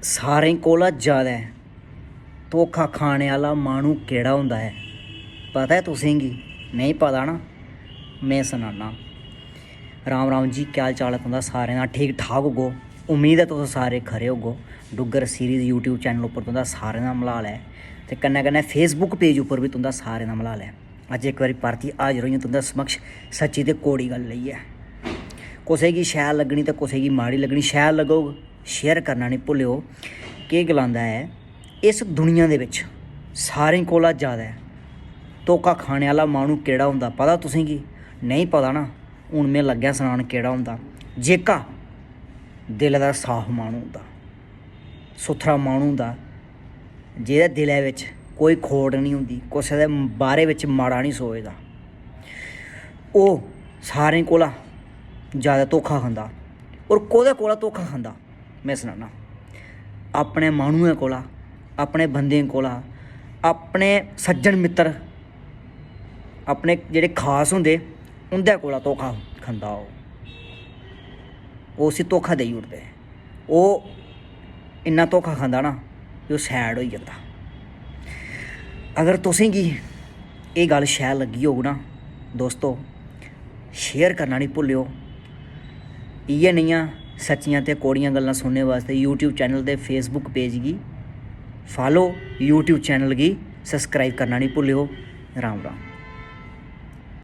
सारें कोला ज़्यादा धोखा खाने वाला माहनू केड़ा हुंदा है पता है तुसेंगी? नहीं पता ना, मैं सनाना। राम राम जी, क्या हाल चाल है तुंदा सारें दा? ठीक ठाक होगो, उम्मीद है तुस सारे खरे होगो। डुग्गर सीरीज़ यूट्यूब चैनल उप्पर तुंदा सारें दा मलाल है ते कन्नै कन्नै फेसबुक पेज उप्पर भी तुंदा सारें दा मलाल है। अज्ज एक बारी परतियै हाजिर होई तुंदे समक्ष सच्ची ते कौड़ी गल्ल लेइयै। कुसै गी शैल लग्गनी ते कुसै गी माड़ी लग्गनी, शैल लग्गोग शेयर करना नहीं भुल्लिओ। केह् गलांदा है, इस दुनिया दे विच सारें कोला ज़्यादा धोखा खाने वाला माहनू केड़ा हुंदा पता तुसेंगी? नहीं पता ना, हुण मैं लग्गेआ सनान केड़ा हुंदा। जेह्का दिल दा साफ माहनू हुंदा, सुथरा माहनू हुंदा, जेह्दे दिलै विच कोई खोट नहीं हुंदी, कुसै दे बारे विच माड़ा नहीं सोचदा, ओह् सारें कोला ज़्यादा धोखा खंदा। और कोह्दे कोला धोखा खंदा मैं सनाना, अपने माहनुएं कोला, अपने बंदें कोला, अपने सज्जन मित्र, अपने जेह्ड़े खास होंदे उं'दे कोला धोखा खंदा। ओह् उसी धोखा देई ओड़दे। ओह् इन्ना धोखा खंदा ना कि ओह् सैड होई जंदा। अगर तुसेंगी एह् गल्ल शैल लग्गी होग ना दोस्तो, शेयर करना नहीं भुल्लिओ। इ'यै नेहियां सच्चियां ते कौड़ियां गल्लां सुनने वास्ते यूट्यूब चैनल ते फेसबुक पेज गी फॉलो, यूट्यूब चैनल गी सब्सक्राइब करना नहीं भुल्लिओ। राम राम।